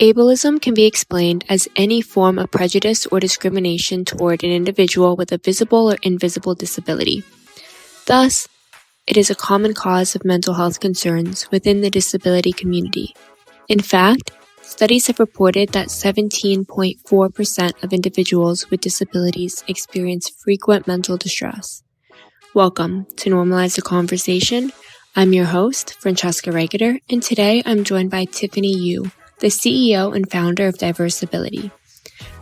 Ableism can be explained as any form of prejudice or discrimination toward an individual with a visible or invisible disability. Thus, it is a common cause of mental health concerns within the disability community. In fact, studies have reported that 17.4% of individuals with disabilities experience frequent mental distress. Welcome to Normalize the Conversation. I'm your host, Francesca Reicherter, and today I'm joined by Tiffany Yu, the CEO and founder of Diversability.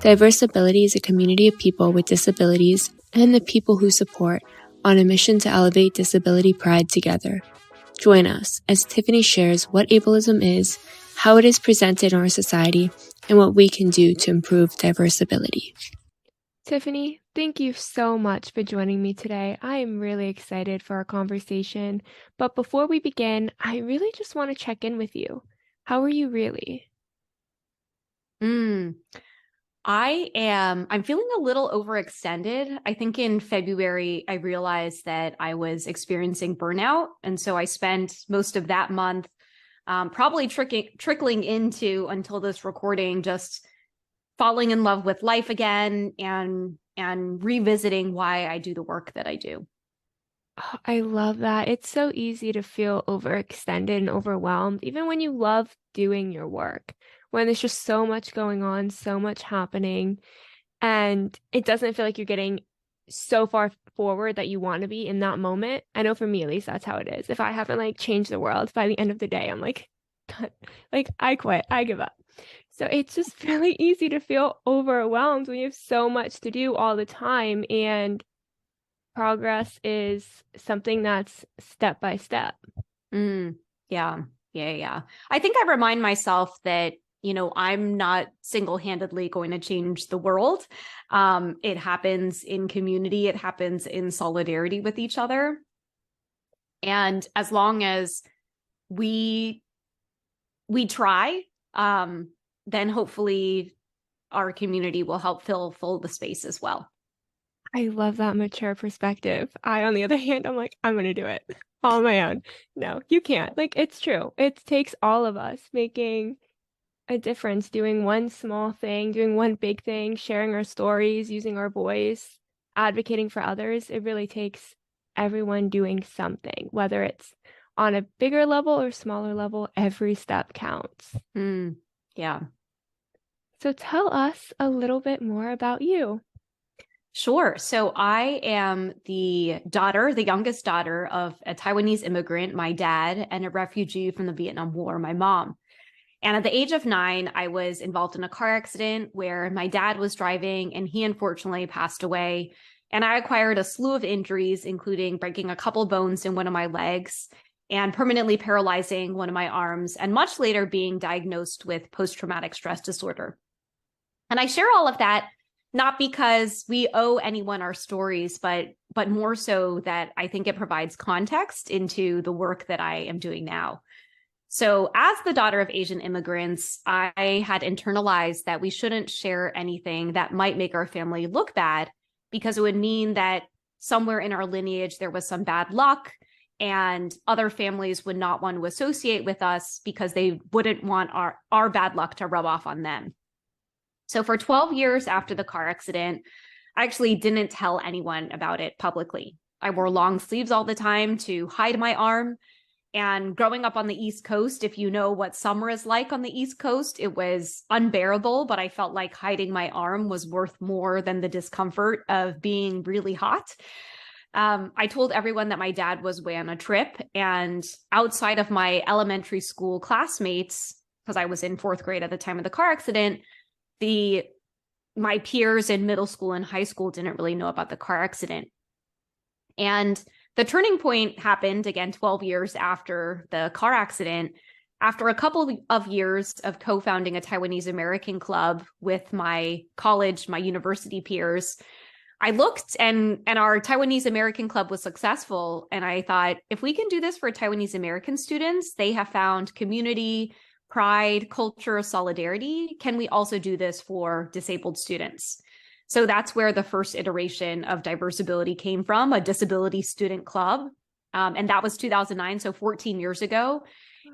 Diversability is a community of people with disabilities and the people who support on a mission to elevate disability pride together. Join us as Tiffany shares what ableism is, how it is presented in our society, and what we can do to improve diversability. Tiffany, thank you so much for joining me today. I am really excited for our conversation. But before we begin, I really just want to check in with you. How are you really? I'm feeling a little overextended. I think in February, I realized that I was experiencing burnout. And so I spent most of that month probably trickling into, until this recording, just falling in love with life again and revisiting why I do the work that I do. Oh, I love that. It's so easy to feel overextended and overwhelmed, even when you love doing your work, when there's just so much going on, so much happening, and it doesn't feel like you're getting so far forward that you want to be in that moment. I know for me, at least, that's how it is. If I haven't changed the world by the end of the day, I'm done. I quit, I give up. So it's just really easy to feel overwhelmed when you have so much to do all the time, and progress is something that's step by step. Yeah. I think I remind myself that, I'm not single-handedly going to change the world. It happens in community. It happens in solidarity with each other. And as long as we try, then hopefully our community will help fill the space as well. I love that mature perspective. On the other hand, I'm I'm going to do it all on my own. No, you can't. It's true. It takes all of us making a difference, doing one small thing, doing one big thing, sharing our stories, using our voice, advocating for others. It really takes everyone doing something, whether it's on a bigger level or smaller level. Every step counts. Yeah. So tell us a little bit more about you. Sure. So I am the youngest daughter of a Taiwanese immigrant, my dad, and a refugee from the Vietnam War, my mom. And at the age of 9, I was involved in a car accident where my dad was driving and he unfortunately passed away. And I acquired a slew of injuries, including breaking a couple bones in one of my legs and permanently paralyzing one of my arms, and much later being diagnosed with post-traumatic stress disorder. And I share all of that not because we owe anyone our stories, but more so that I think it provides context into the work that I am doing now. So as the daughter of Asian immigrants, I had internalized that we shouldn't share anything that might make our family look bad, because it would mean that somewhere in our lineage there was some bad luck, and other families would not want to associate with us because they wouldn't want our bad luck to rub off on them. So for 12 years after the car accident, I actually didn't tell anyone about it publicly. I wore long sleeves all the time to hide my arm. And growing up on the East Coast, if you know what summer is like on the East Coast, it was unbearable, but I felt like hiding my arm was worth more than the discomfort of being really hot. I told everyone that my dad was away on a trip, and outside of my elementary school classmates, because I was in 4th grade at the time of the car accident, my peers in middle school and high school didn't really know about the car accident. And the turning point happened again 12 years after the car accident. After a couple of years of co-founding a Taiwanese American club with my university peers, I looked and our Taiwanese American club was successful. And I thought, if we can do this for Taiwanese American students, they have found community, pride, culture, solidarity. Can we also do this for disabled students? So that's where the first iteration of Diversability came from, a disability student club. And that was 2009, so 14 years ago.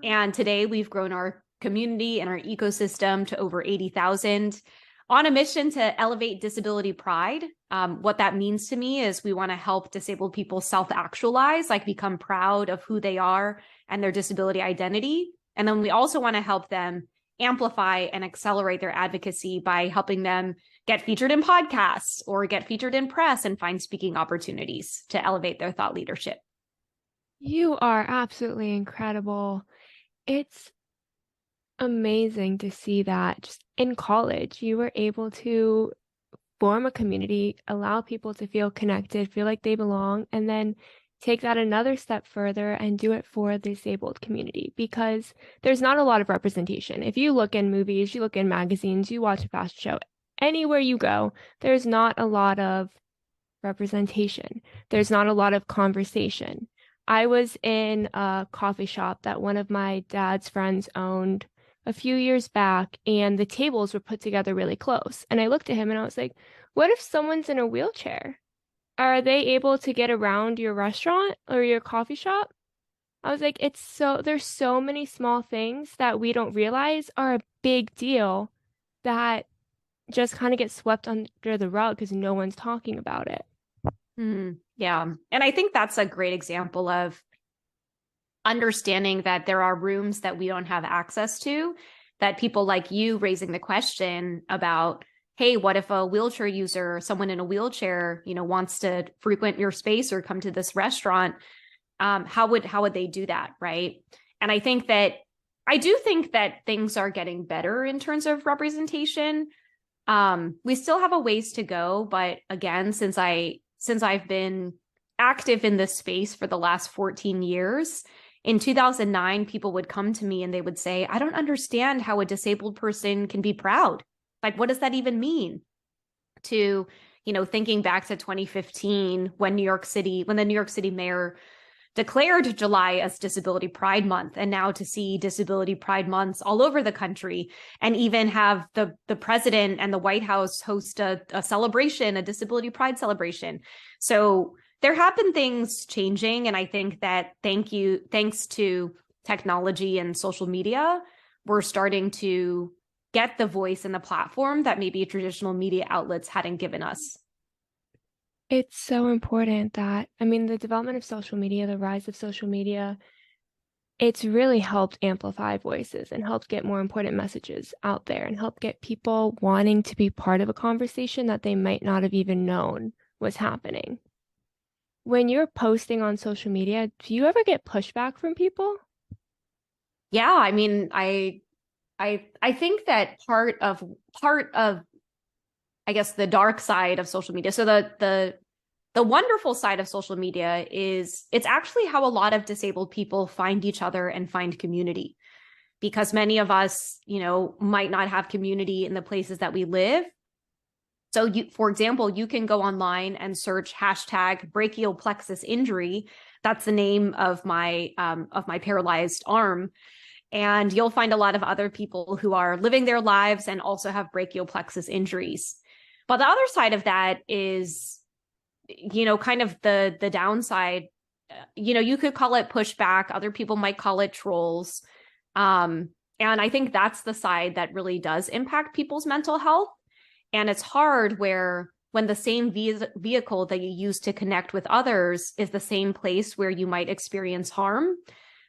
And today we've grown our community and our ecosystem to over 80,000 on a mission to elevate disability pride. What that means to me is we want to help disabled people self-actualize, like become proud of who they are and their disability identity. And then we also want to help them amplify and accelerate their advocacy by helping them get featured in podcasts or get featured in press and find speaking opportunities to elevate their thought leadership. You are absolutely incredible. It's amazing to see that just in college, you were able to form a community, allow people to feel connected, feel like they belong, and then take that another step further and do it for the disabled community, because there's not a lot of representation. If you look in movies, you look in magazines, you watch a fashion show, anywhere you go, there's not a lot of representation. There's not a lot of conversation. I was in a coffee shop that one of my dad's friends owned a few years back, and the tables were put together really close. And I looked at him and I was like, what if someone's in a wheelchair? Are they able to get around your restaurant or your coffee shop? I was like, there's so many small things that we don't realize are a big deal that just kind of get swept under the rug because no one's talking about it. Yeah. And I think that's a great example of understanding that there are rooms that we don't have access to, that people like you raising the question about, hey, what if a wheelchair user, someone in a wheelchair, wants to frequent your space or come to this restaurant? How would they do that, right? And I do think that things are getting better in terms of representation. We still have a ways to go, but again, since I've been active in this space for the last 14 years, in 2009, people would come to me and they would say, I don't understand how a disabled person can be proud. Like, what does that even mean? To, thinking back to 2015, when the New York City mayor declared July as Disability Pride Month, and now to see Disability Pride Months all over the country, and even have the president and the White House host a celebration, a Disability Pride celebration. So there have been things changing, and I think that thanks to technology and social media, we're starting to get the voice and the platform that maybe traditional media outlets hadn't given us. It's so important that, the development of social media, the rise of social media, it's really helped amplify voices and helped get more important messages out there and help get people wanting to be part of a conversation that they might not have even known was happening. When you're posting on social media, do you ever get pushback from people? Yeah, I think that part of I guess the dark side of social media. So the wonderful side of social media is it's actually how a lot of disabled people find each other and find community, because many of us, might not have community in the places that we live. So for example, you can go online and search hashtag brachial plexus injury. That's the name of my paralyzed arm. And you'll find a lot of other people who are living their lives and also have brachial plexus injuries. But the other side of that is, kind of the downside. You could call it pushback. Other people might call it trolls. And I think that's the side that really does impact people's mental health. And it's hard when the same vehicle that you use to connect with others is the same place where you might experience harm.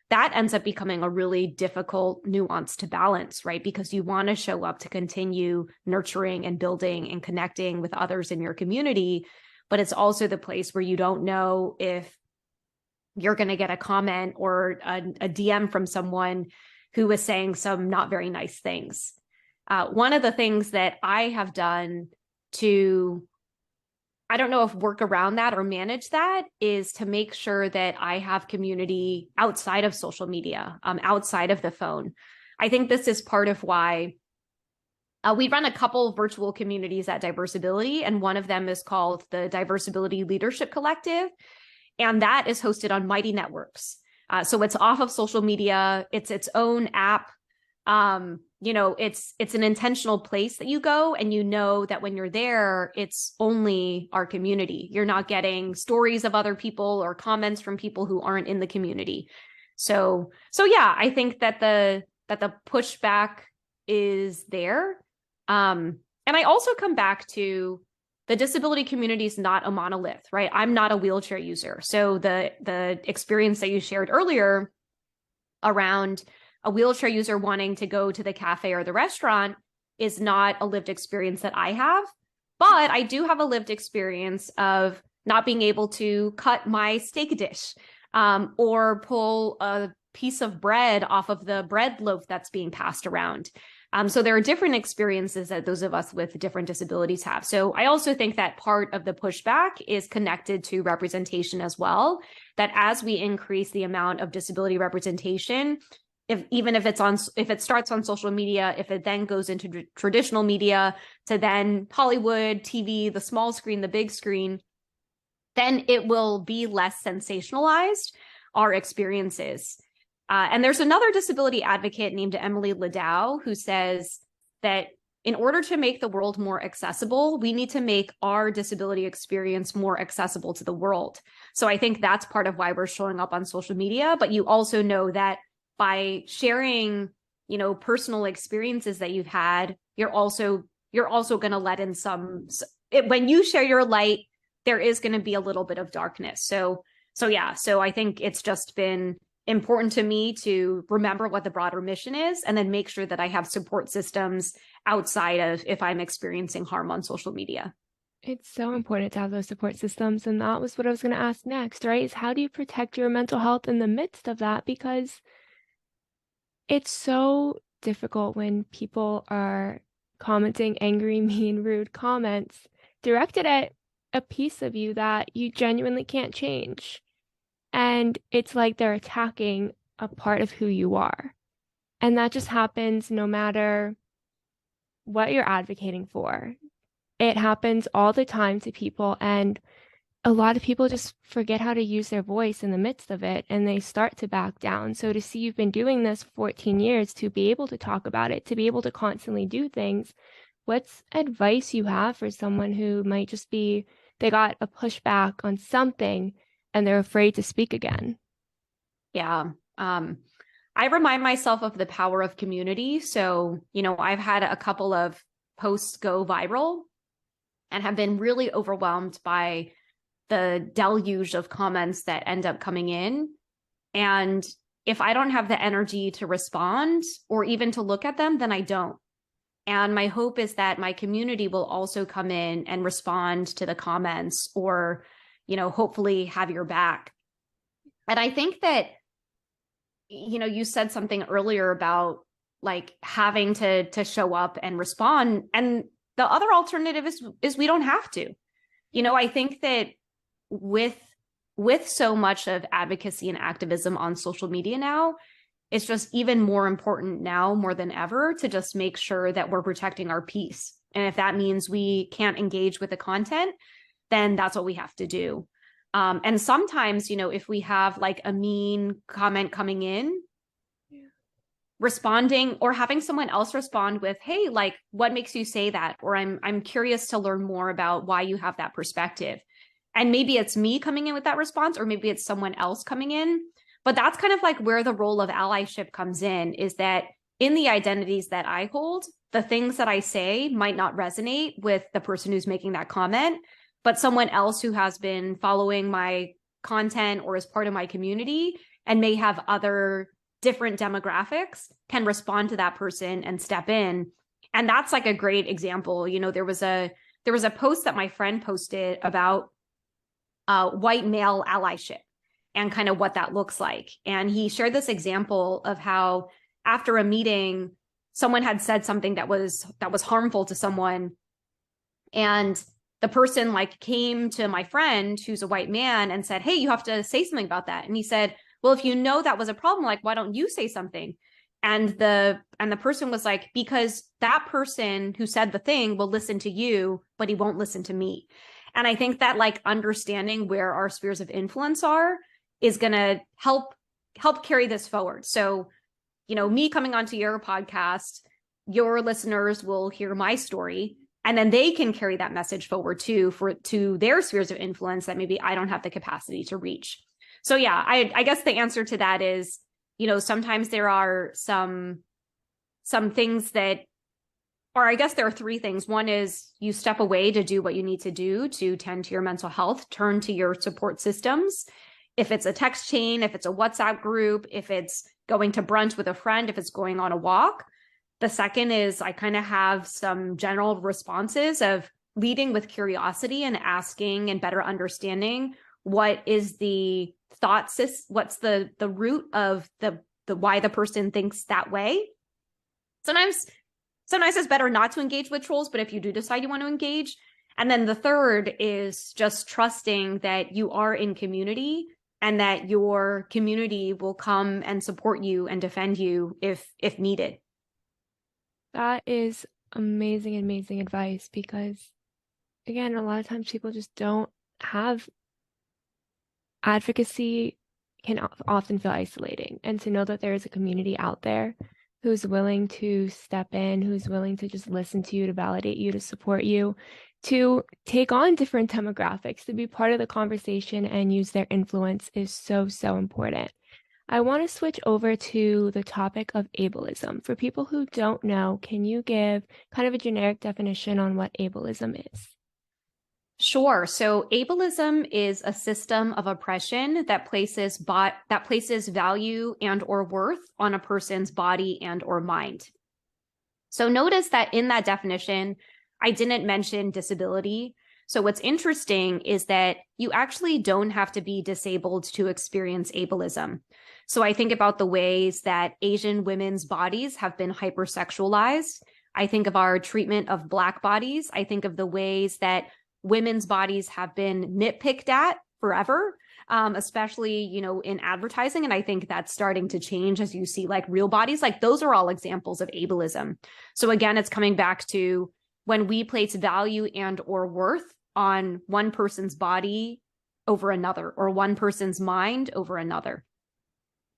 That ends up becoming a really difficult nuance to balance, right? Because you want to show up to continue nurturing and building and connecting with others in your community, but it's also the place where you don't know if you're going to get a comment or a DM from someone who is saying some not very nice things. One of the things that I have done to, I don't know if work around that or manage that, is to make sure that I have community outside of social media, outside of the phone. I think this is part of why we run a couple virtual communities at Diversability, and one of them is called the Diversability Leadership Collective, and that is hosted on Mighty Networks. So it's off of social media. It's its own app. It's an intentional place that you go, and that when you're there, it's only our community. You're not getting stories of other people or comments from people who aren't in the community. So yeah, I think that the pushback is there. And I also come back to the disability community is not a monolith, right? I'm not a wheelchair user. So the experience that you shared earlier around a wheelchair user wanting to go to the cafe or the restaurant is not a lived experience that I have. But I do have a lived experience of not being able to cut my steak dish or pull a piece of bread off of the bread loaf that's being passed around. So there are different experiences that those of us with different disabilities have. So I also think that part of the pushback is connected to representation as well, that as we increase the amount of disability representation, if it starts on social media, if it then goes into traditional media to then Hollywood, TV, the small screen, the big screen, then it will be less sensationalized, our experiences. And there's another disability advocate named Emily Ladau who says that in order to make the world more accessible, we need to make our disability experience more accessible to the world. So I think that's part of why we're showing up on social media. But you also know that by sharing, personal experiences that you've had, you're also going to let in when you share your light, there is going to be a little bit of darkness. So I think it's just been important to me to remember what the broader mission is and then make sure that I have support systems outside of if I'm experiencing harm on social media. It's so important to have those support systems. And that was what I was going to ask next, right? Is how do you protect your mental health in the midst of that? Because it's so difficult when people are commenting angry, mean, rude comments directed at a piece of you that you genuinely can't change. And it's like they're attacking a part of who you are. And that just happens no matter what you're advocating for. It happens all the time to people. And a lot of people just forget how to use their voice in the midst of it, and they start to back down. So to see you've been doing this for 14 years, to be able to talk about it, to be able to constantly do things, what's advice you have for someone who might just be, they got a pushback on something and they're afraid to speak again? Yeah. I remind myself of the power of community. So, I've had a couple of posts go viral and have been really overwhelmed by the deluge of comments that end up coming in. And if I don't have the energy to respond or even to look at them, then I don't. And my hope is that my community will also come in and respond to the comments or, hopefully have your back. And I think that, you said something earlier about like having to show up and respond. And the other alternative is we don't have to. I think that with so much of advocacy and activism on social media now, it's just even more important now more than ever to just make sure that we're protecting our peace. And if that means we can't engage with the content, then that's what we have to do. And sometimes, if we have like a mean comment coming in, responding or having someone else respond with, hey, like, what makes you say that? Or I'm curious to learn more about why you have that perspective. And maybe it's me coming in with that response, or maybe it's someone else coming in. But that's kind of like where the role of allyship comes in, is that in the identities that I hold, the things that I say might not resonate with the person who's making that comment, but someone else who has been following my content or is part of my community and may have other different demographics can respond to that person and step in. And that's like a great example. There was a post that my friend posted about white male allyship and kind of what that looks like. And he shared this example of how after a meeting, someone had said something that was harmful to someone. And the person like came to my friend who's a white man and said, hey, you have to say something about that. And he said, well, if you know that was a problem, like, why don't you say something? And the person was like, because that person who said the thing will listen to you, but he won't listen to me. And I think that like understanding where our spheres of influence are is going to help carry this forward. So, me coming onto your podcast, your listeners will hear my story, and then they can carry that message forward too to their spheres of influence that maybe I don't have the capacity to reach. So yeah, I guess the answer to that is, sometimes there are some some things that, or I guess there are three things. One is you step away to do what you need to do to tend to your mental health, turn to your support systems. If it's a text chain, if it's a WhatsApp group, if it's going to brunch with a friend, if it's going on a walk. The second is I kind of have some general responses of leading with curiosity and asking and better understanding what is the thought, what's the root of the why the person thinks that way. Sometimes it's better not to engage with trolls, but if you do decide you want to engage. And then the third is just trusting that you are in community and that your community will come and support you and defend you if needed. That is amazing, amazing advice, because again, a lot of times people just don't have advocacy, can often feel isolating. And to know that there is a community out there who's willing to step in, who's willing to just listen to you, to validate you, to support you, to take on different demographics, to be part of the conversation and use their influence is so, so important. I want to switch over to the topic of ableism. For people who don't know, can you give kind of a generic definition on what ableism is? Sure. So ableism is a system of oppression that places value and or worth on a person's body and or mind. So notice that in that definition, I didn't mention disability. So what's interesting is that you actually don't have to be disabled to experience ableism. So I think about the ways that Asian women's bodies have been hypersexualized. I think of our treatment of Black bodies. I think of the ways that women's bodies have been nitpicked at forever, especially, in advertising. And I think that's starting to change as you see like real bodies. Like those are all examples of ableism. So again, it's coming back to when we place value and or worth on one person's body over another, or one person's mind over another.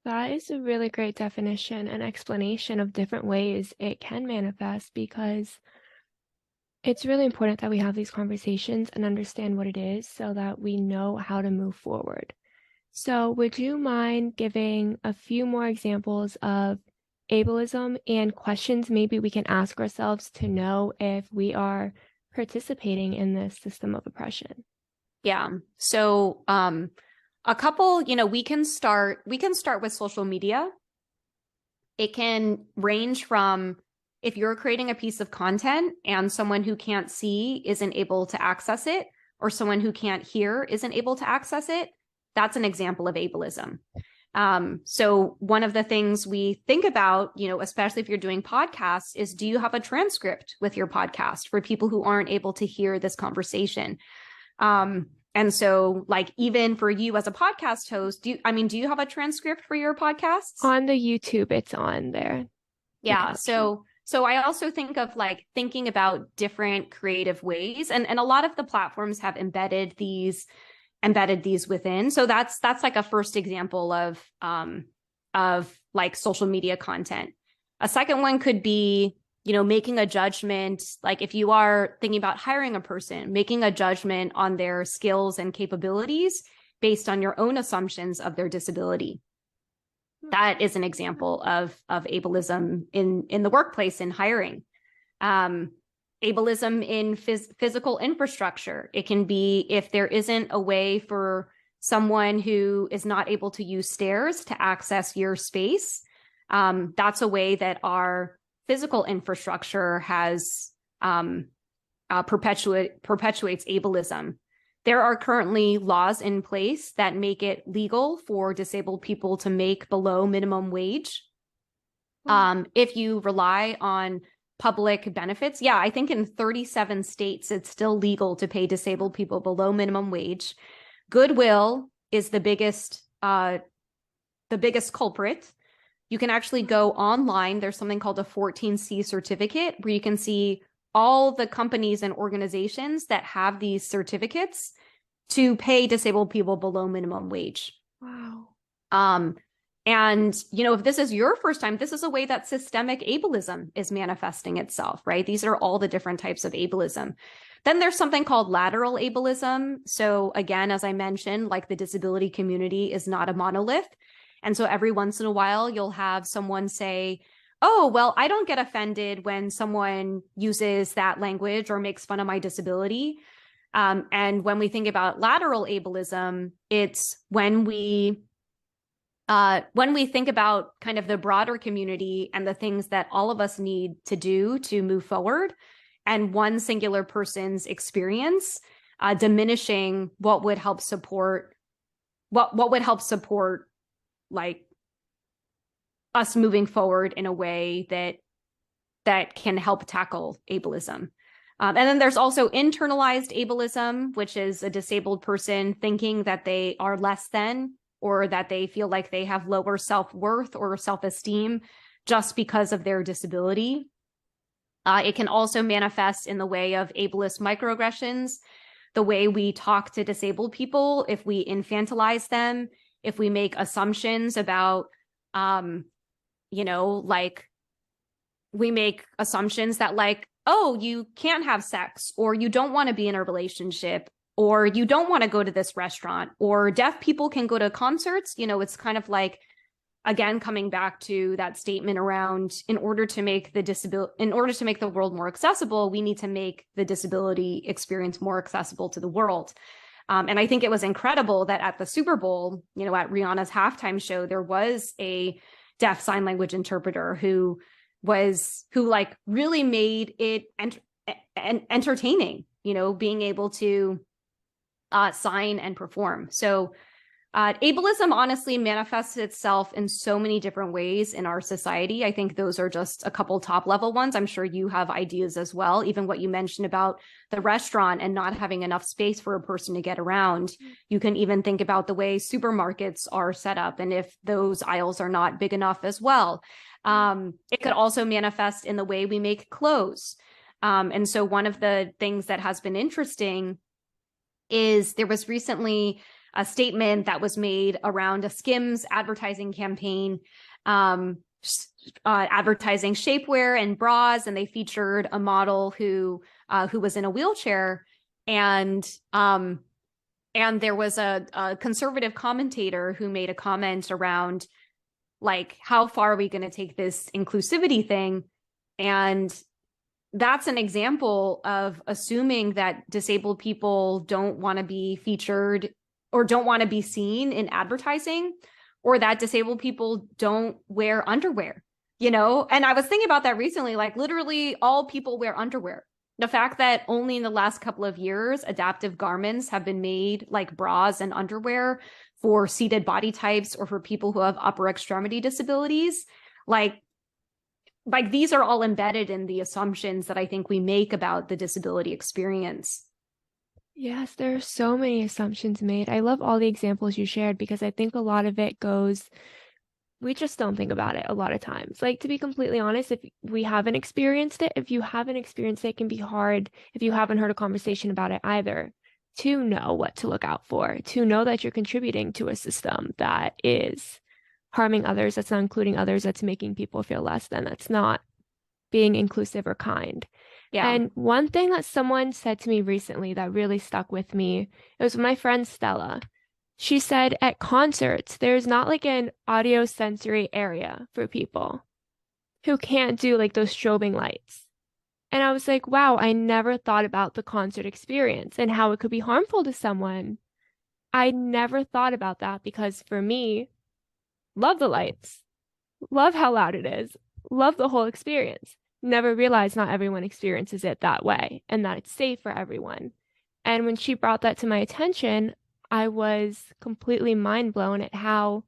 That is a really great definition and explanation of different ways it can manifest, because it's really important that we have these conversations and understand what it is so that we know how to move forward. So would you mind giving a few more examples of ableism and questions maybe we can ask ourselves to know if we are participating in this system of oppression? Yeah. So a couple, we can start with social media. It can range from if you're creating a piece of content and someone who can't see isn't able to access it, or someone who can't hear isn't able to access it, that's an example of ableism. So one of the things we think about, especially if you're doing podcasts, is do you have a transcript with your podcast for people who aren't able to hear this conversation? And so like, even for you as a podcast host, do you have a transcript for your podcasts? On the YouTube, it's on there. Yeah. So I also think of like thinking about different creative ways, and a lot of the platforms have embedded these within. So that's like a first example of like social media content. A second one could be, making a judgment, like if you are thinking about hiring a person, making a judgment on their skills and capabilities based on your own assumptions of their disability. That is an example of ableism in the workplace, in hiring. Ableism in physical infrastructure. It can be if there isn't a way for someone who is not able to use stairs to access your space. That's a way that our physical infrastructure has perpetuates ableism. There are currently laws in place that make it legal for disabled people to make below minimum wage. If you rely on public benefits, I think in 37 states, it's still legal to pay disabled people below minimum wage. Goodwill is the biggest culprit. You can actually go online. There's something called a 14C certificate where you can see all the companies and organizations that have these certificates to pay disabled people below minimum wage. Wow. And, if this is your first time, this is a way that systemic ableism is manifesting itself, right? These are all the different types of ableism. Then there's something called lateral ableism. So again, as I mentioned, like the disability community is not a monolith. And so every once in a while, you'll have someone say, oh, well, I don't get offended when someone uses that language or makes fun of my disability. And when we think about lateral ableism, it's when we think about kind of the broader community and the things that all of us need to do to move forward, and one singular person's experience diminishing what would help support like us moving forward in a way that can help tackle ableism. And then there's also internalized ableism, which is a disabled person thinking that they are less than, or that they feel like they have lower self-worth or self-esteem just because of their disability. It can also manifest in the way of ableist microaggressions, the way we talk to disabled people, if we infantilize them, if we make assumptions about, like we make assumptions that like, oh, you can't have sex, or you don't want to be in a relationship, or you don't want to go to this restaurant, or deaf people can go to concerts. It's kind of like, again, coming back to that statement around, in order to make the world more accessible, we need to make the disability experience more accessible to the world. And I think it was incredible that at the Super Bowl, at Rihanna's halftime show, there was a deaf sign language interpreter who like really made it entertaining, being able to sign and perform. So ableism honestly manifests itself in so many different ways in our society. I think those are just a couple top level ones. I'm sure you have ideas as well. Even what you mentioned about the restaurant and not having enough space for a person to get around. You can even think about the way supermarkets are set up, and if those aisles are not big enough as well. It could also manifest in the way we make clothes. And so one of the things that has been interesting is there was recently a statement that was made around a Skims advertising campaign, advertising shapewear and bras, and they featured a model who was in a wheelchair, and there was a conservative commentator who made a comment around, like, how far are we going to take this inclusivity thing? And that's an example of assuming that disabled people don't want to be featured or don't want to be seen in advertising, or that disabled people don't wear underwear, And I was thinking about that recently, like literally all people wear underwear. The fact that only in the last couple of years, adaptive garments have been made, like bras and underwear, for seated body types or for people who have upper extremity disabilities, like these are all embedded in the assumptions that I think we make about the disability experience. Yes, there are so many assumptions made. I love all the examples you shared because I think a lot of it goes, we just don't think about it a lot of times. Like, to be completely honest, if you haven't experienced it, it can be hard if you haven't heard a conversation about it either, to know what to look out for, to know that you're contributing to a system that is harming others, that's not including others, that's making people feel less than, that's not being inclusive or kind. Yeah. And one thing that someone said to me recently that really stuck with me, it was my friend Stella. She said at concerts, there's not like an audio sensory area for people who can't do like those strobing lights. And I was like, wow, I never thought about the concert experience and how it could be harmful to someone. I never thought about that because for me, love the lights, love how loud it is, love the whole experience. Never realized not everyone experiences it that way and that it's safe for everyone. And when she brought that to my attention, I was completely mind blown at how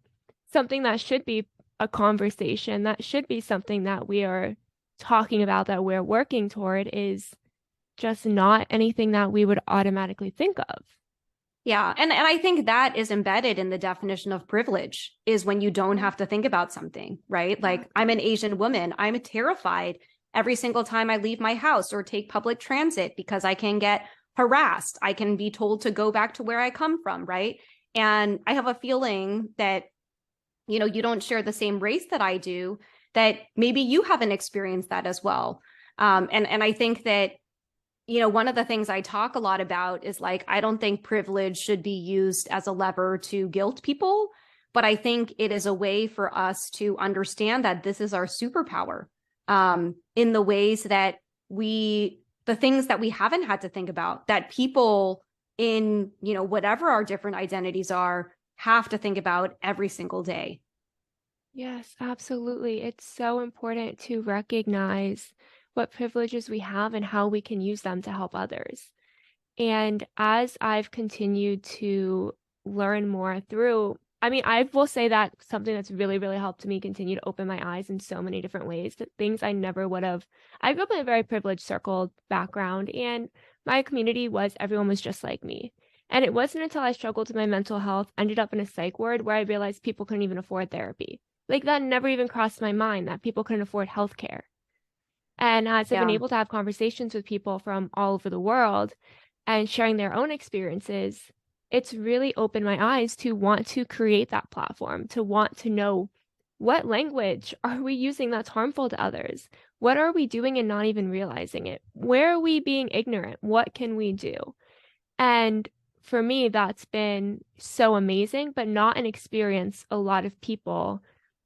something that should be a conversation, that should be something that we are talking about, that we're working toward, is just not anything that we would automatically think of. Yeah. And I think that is embedded in the definition of privilege, is when you don't have to think about something, right? Like, I'm an Asian woman. I'm terrified every single time I leave my house or take public transit because I can get harassed. I can be told to go back to where I come from, right? And I have a feeling that, you don't share the same race that I do, that maybe you haven't experienced that as well. And I think that, one of the things I talk a lot about is, like, I don't think privilege should be used as a lever to guilt people, But I think it is a way for us to understand that this is our superpower, in the ways that the things that we haven't had to think about, that people in, whatever our different identities are, have to think about every single day. Yes, absolutely. It's so important to recognize what privileges we have and how we can use them to help others. And as I've continued to learn more through, I will say that something that's really, really helped me continue to open my eyes in so many different ways, that things I never would have. I grew up in a very privileged circle background, and my community everyone was just like me. And it wasn't until I struggled with my mental health, ended up in a psych ward, where I realized people couldn't even afford therapy. Like, that never even crossed my mind, that people couldn't afford healthcare. And as I've been Yeah. able to have conversations with people from all over the world and sharing their own experiences, it's really opened my eyes to want to create that platform, to want to know, what language are we using that's harmful to others? What are we doing and not even realizing it? Where are we being ignorant? What can we do? And for me, that's been so amazing, but not an experience a lot of people,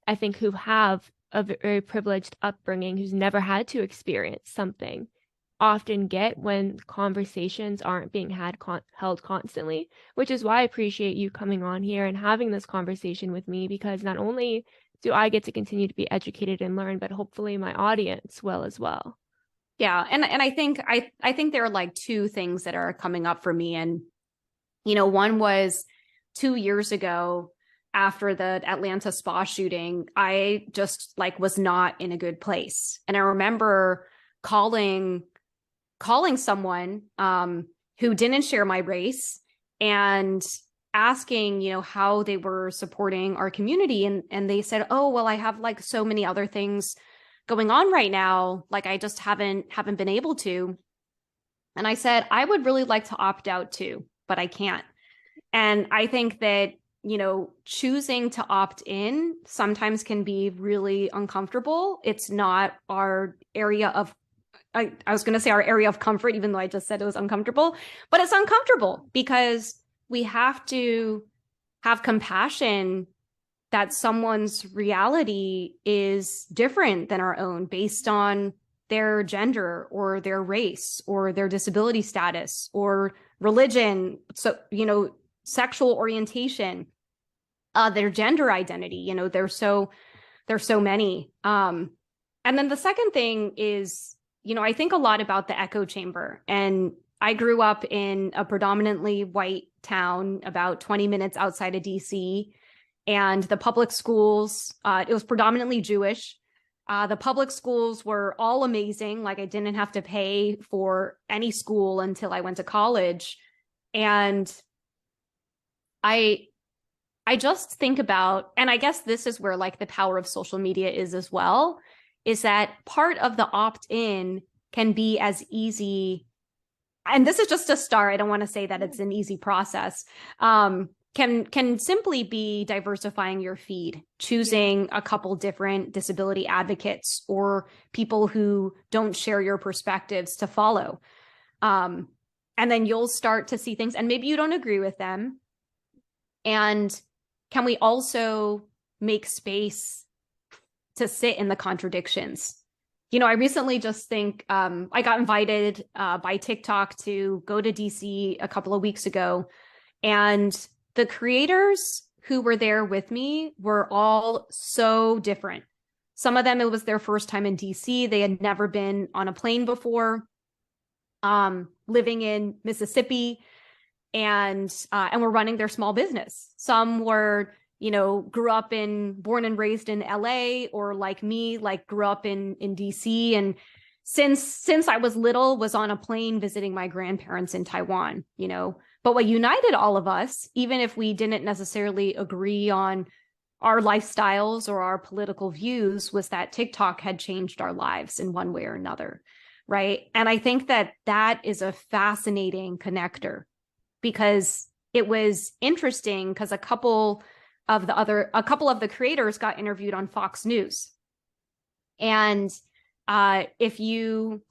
I think, who have a very privileged upbringing, who's never had to experience something, often get when conversations aren't being held constantly, which is why I appreciate you coming on here and having this conversation with me, because not only do I get to continue to be educated and learn, but hopefully my audience will as well. Yeah. And I think there are like two things that are coming up for me. And, one was 2 years ago, after the Atlanta spa shooting, I just was not in a good place. And I remember calling someone who didn't share my race and asking, how they were supporting our community. And they said, oh, well, I have so many other things going on right now. I just haven't been able to. And I said, I would really like to opt out too, but I can't. And I think that, choosing to opt in sometimes can be really uncomfortable. It's not our area of, I was going to say our area of comfort, even though I just said it was uncomfortable, but it's uncomfortable because we have to have compassion that someone's reality is different than our own based on their gender or their race or their disability status or religion. So, sexual orientation, their gender identity, there's so many. And then the second thing is, I think a lot about the echo chamber. And I grew up in a predominantly white town about 20 minutes outside of DC. And the public schools, it was predominantly Jewish. The public schools were all amazing. I didn't have to pay for any school until I went to college. And I just think about, and I guess this is where the power of social media is as well, is that part of the opt-in can be as easy, and this is just a start. I don't want to say that it's an easy process. Can simply be diversifying your feed, choosing a couple different disability advocates or people who don't share your perspectives to follow. And then you'll start to see things, and maybe you don't agree with them. And can we also make space to sit in the contradictions? I recently just think I got invited by TikTok to go to DC a couple of weeks ago. And the creators who were there with me were all so different. Some of them, it was their first time in DC. They had never been on a plane before, living in Mississippi, and were running their small business. Some were, born and raised in LA, or like me, grew up in DC. And since I was little, was on a plane visiting my grandparents in Taiwan, But what united all of us, even if we didn't necessarily agree on our lifestyles or our political views, was that TikTok had changed our lives in one way or another, right? And I think that is a fascinating connector, because it was interesting because a couple of the creators got interviewed on Fox News. And if you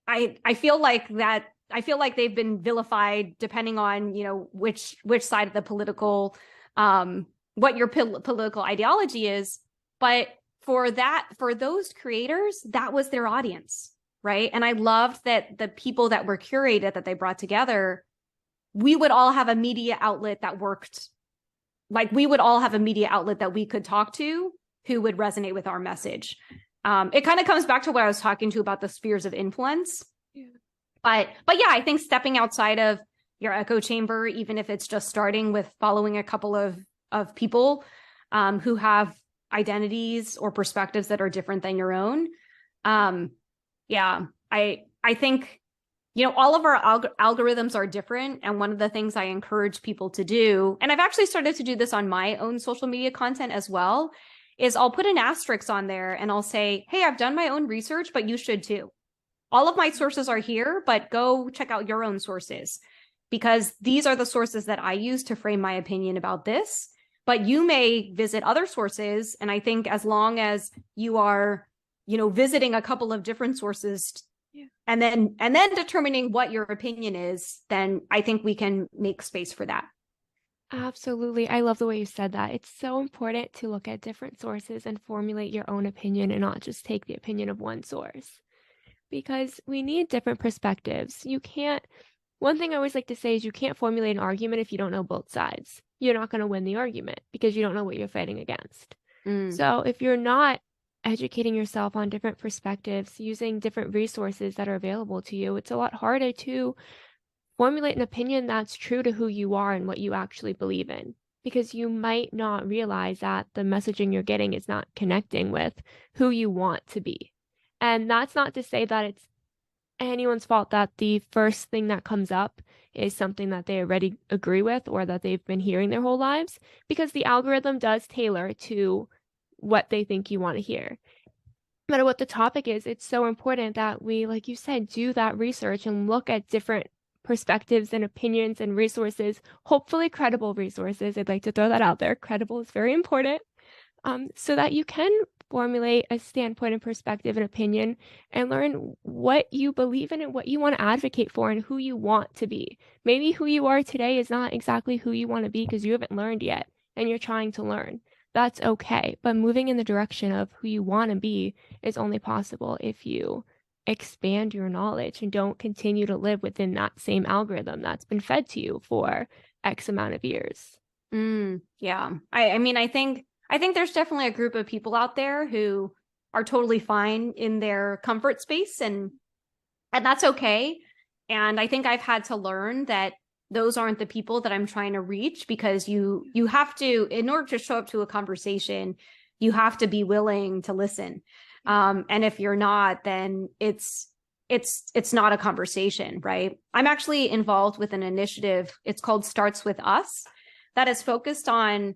I feel like they've been vilified depending on, which side of the political what your political ideology is. But for those creators, that was their audience, right? And I loved that the people that were curated, that they brought together, we would all have a media outlet that worked. Like, we would all have a media outlet that we could talk to who would resonate with our message. It kind of comes back to what I was talking to about the spheres of influence. Yeah. But yeah, I think stepping outside of your echo chamber, even if it's just starting with following a couple of people who have identities or perspectives that are different than your own. Yeah, I think, all of our algorithms are different. And one of the things I encourage people to do, and I've actually started to do this on my own social media content as well, is I'll put an asterisk on there and I'll say, hey, I've done my own research, but you should too. All of my sources are here, but go check out your own sources, because these are the sources that I use to frame my opinion about this. But you may visit other sources. And I think as long as you are, visiting a couple of different sources, yeah, and then determining what your opinion is, then I think we can make space for that. Absolutely. I love the way you said that. It's so important to look at different sources and formulate your own opinion and not just take the opinion of one source, because we need different perspectives. One thing I always like to say is you can't formulate an argument if you don't know both sides. You're not going to win the argument because you don't know what you're fighting against. So if you're not educating yourself on different perspectives, using different resources that are available to you, it's a lot harder to formulate an opinion that's true to who you are and what you actually believe in, because you might not realize that the messaging you're getting is not connecting with who you want to be. And that's not to say that it's anyone's fault that the first thing that comes up is something that they already agree with or that they've been hearing their whole lives, because the algorithm does tailor to what they think you want to hear. No matter what the topic is, it's so important that we, like you said, do that research and look at different perspectives and opinions and resources, hopefully credible resources. I'd like to throw that out there. Credible is very important, so that you can formulate a standpoint and perspective and opinion and learn what you believe in and what you want to advocate for and who you want to be. Maybe who you are today is not exactly who you want to be because you haven't learned yet and you're trying to learn. That's okay. But moving in the direction of who you want to be is only possible if you expand your knowledge and don't continue to live within that same algorithm that's been fed to you for X amount of years. Yeah. I think there's definitely a group of people out there who are totally fine in their comfort space, and that's okay. And I think I've had to learn that those aren't the people that I'm trying to reach, because you have to, in order to show up to a conversation, you have to be willing to listen. And if you're not, then it's not a conversation, right? I'm actually involved with an initiative. It's called Starts With Us, that is focused on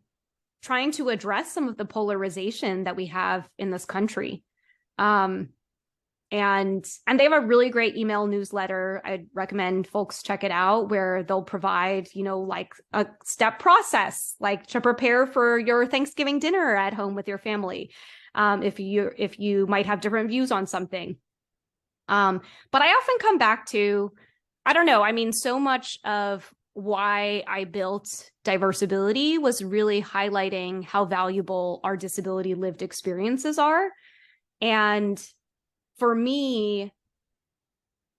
trying to address some of the polarization that we have in this country. And they have a really great email newsletter. I'd recommend folks check it out, where they'll provide, like a step process, like to prepare for your Thanksgiving dinner at home with your family. If you might have different views on something. But I often come back to, I don't know, so much of why I built Diversability was really highlighting how valuable our disability lived experiences are. And for me,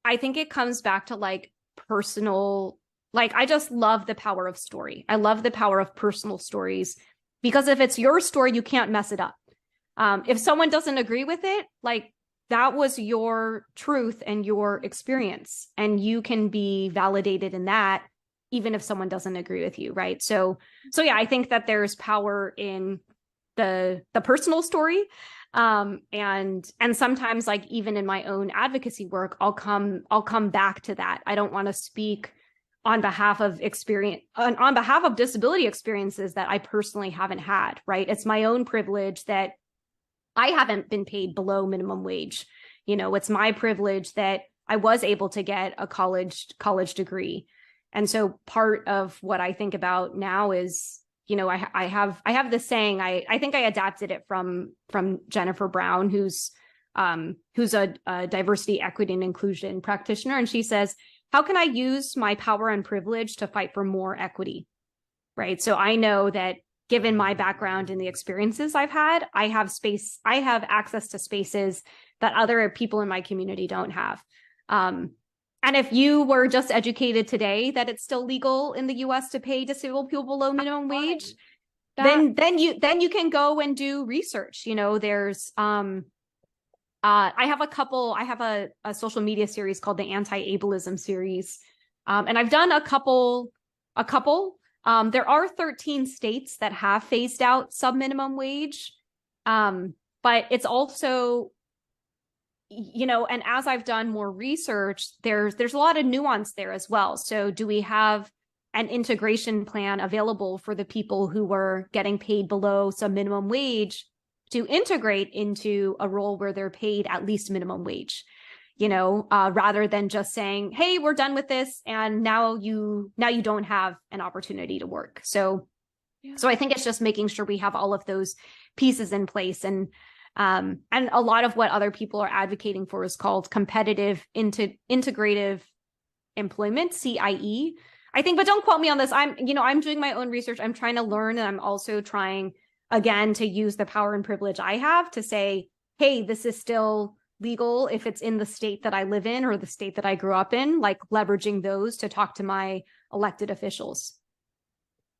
I think it comes back to like personal, like I just love the power of story. I love the power of personal stories, because if it's your story, you can't mess it up. If someone doesn't agree with it, like that was your truth and your experience, and you can be validated in that, even if someone doesn't agree with you, right? So yeah, I think that there's power in the personal story. And sometimes, like even in my own advocacy work, I'll come back to that. I don't want to speak on behalf of on behalf of disability experiences that I personally haven't had, right? It's my own privilege that I haven't been paid below minimum wage. It's my privilege that I was able to get a college degree. And so part of what I think about now is, I have this saying, I think I adapted it from Jennifer Brown, who's a diversity, equity, and inclusion practitioner. And she says, how can I use my power and privilege to fight for more equity? right? So I know that given my background and the experiences I've had, I have access to spaces that other people in my community don't have. And if you were just educated today that it's still legal in the US to pay disabled people below minimum wage, then you can go and do research. There's I have a social media series called the Anti-Ableism series. And I've done a couple. There are 13 states that have phased out sub-minimum wage. But it's also, and as I've done more research, there's a lot of nuance there as well. So do we have an integration plan available for the people who were getting paid below sub-minimum wage to integrate into a role where they're paid at least minimum wage? Rather than just saying, hey, we're done with this, and now you don't have an opportunity to work. So I think it's just making sure we have all of those pieces in place. And a lot of what other people are advocating for is called competitive integrative employment, CIE, I think, but don't quote me on this. I'm doing my own research. I'm trying to learn, and I'm also trying, again, to use the power and privilege I have to say, hey, this is still legal if it's in the state that I live in or the state that I grew up in, like leveraging those to talk to my elected officials.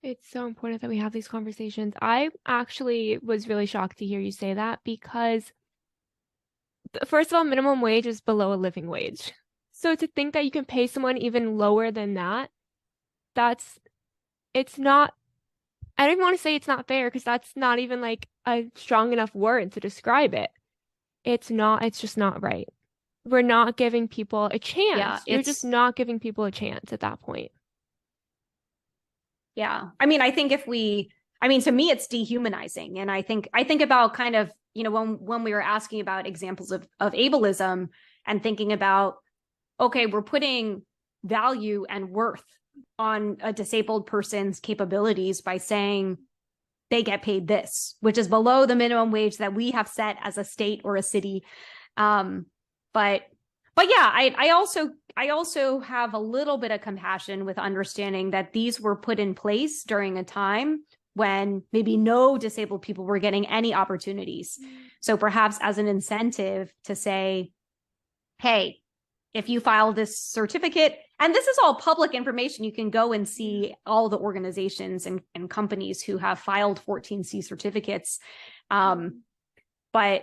It's so important that we have these conversations. I actually was really shocked to hear you say that because, first of all, minimum wage is below a living wage. So to think that you can pay someone even lower than that, it's not, I don't even want to say it's not fair because that's not even like a strong enough word to describe it. It's just not right. We're not giving people a chance. Yeah, you're just not giving people a chance at that point. Yeah. I mean, I think to me, it's dehumanizing. And I think about kind of, when we were asking about examples of ableism and thinking about, okay, we're putting value and worth on a disabled person's capabilities by saying they get paid this, which is below the minimum wage that we have set as a state or a city. But yeah, I also have a little bit of compassion with understanding that these were put in place during a time when maybe no disabled people were getting any opportunities. So perhaps as an incentive to say, hey, if you file this certificate, and this is all public information, you can go and see all the organizations and companies who have filed 14C certificates. But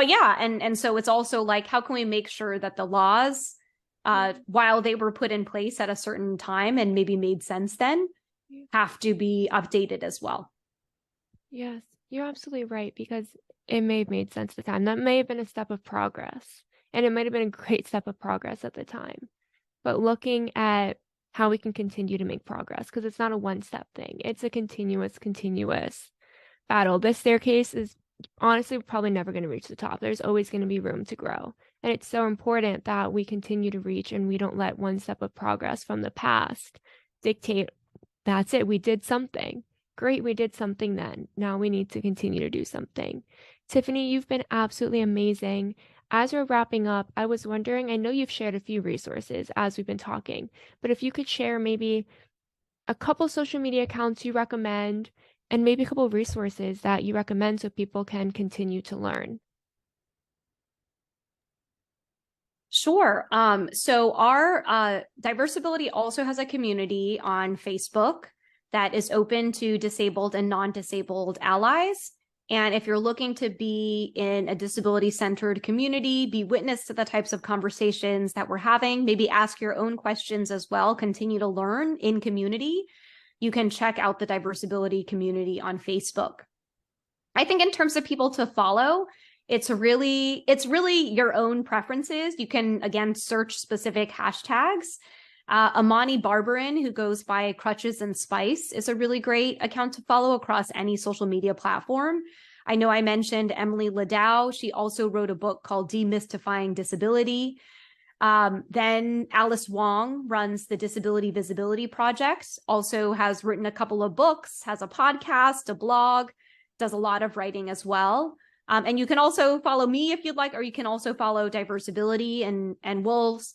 yeah, and so it's also like, how can we make sure that the laws, while they were put in place at a certain time and maybe made sense then, have to be updated as well? Yes, you're absolutely right, because it may have made sense at the time. That may have been a step of progress. And it might have been a great step of progress at the time. But looking at how we can continue to make progress, because it's not a one-step thing. It's a continuous battle. This staircase is honestly probably never going to reach the top. There's always going to be room to grow. And it's so important that we continue to reach and we don't let one step of progress from the past dictate, that's it, we did something. Great, we did something then. Now we need to continue to do something. Tiffany, you've been absolutely amazing. As we're wrapping up, I was wondering, I know you've shared a few resources as we've been talking, but if you could share maybe a couple social media accounts you recommend and maybe a couple of resources that you recommend so people can continue to learn. Sure. So our Diversability also has a community on Facebook that is open to disabled and non-disabled allies. And if you're looking to be in a disability-centered community, be witness to the types of conversations that we're having, maybe ask your own questions as well, continue to learn in community, you can check out the Diversability community on Facebook. I think in terms of people to follow, it's really your own preferences. You can, again, search specific hashtags. Amani Barbarin, who goes by Crutches and Spice, is a really great account to follow across any social media platform. I know I mentioned Emily Ladau. She also wrote a book called Demystifying Disability. Then Alice Wong runs the Disability Visibility Project, also has written a couple of books, has a podcast, a blog, does a lot of writing as well. And you can also follow me if you'd like, or you can also follow Diversability, and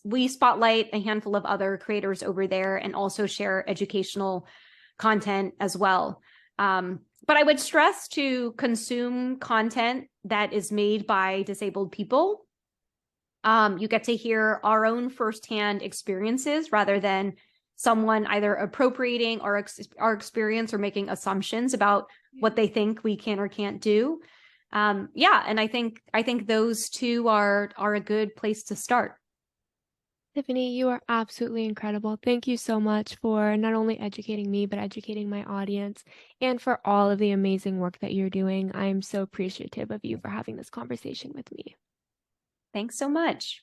we spotlight a handful of other creators over there and also share educational content as well. But I would stress to consume content that is made by disabled people. You get to hear our own firsthand experiences rather than someone either appropriating our experience or making assumptions about what they think we can or can't do. And I think those two are a good place to start. Tiffany, you are absolutely incredible. Thank you so much for not only educating me, but educating my audience and for all of the amazing work that you're doing. I am so appreciative of you for having this conversation with me. Thanks so much.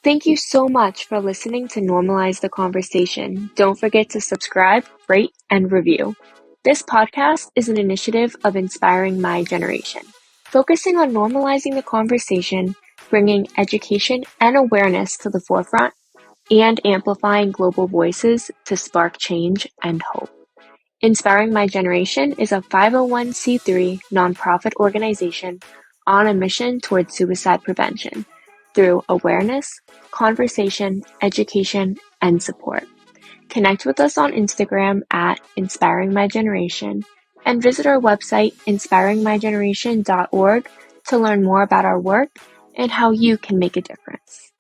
Thank you so much for listening to Normalize the Conversation. Don't forget to subscribe, rate, and review. This podcast is an initiative of Inspiring My Generation, focusing on normalizing the conversation, bringing education and awareness to the forefront, and amplifying global voices to spark change and hope. Inspiring My Generation is a 501c3 nonprofit organization on a mission towards suicide prevention through awareness, conversation, education, and support. Connect with us on Instagram at Inspiring My Generation and visit our website inspiringmygeneration.org to learn more about our work and how you can make a difference.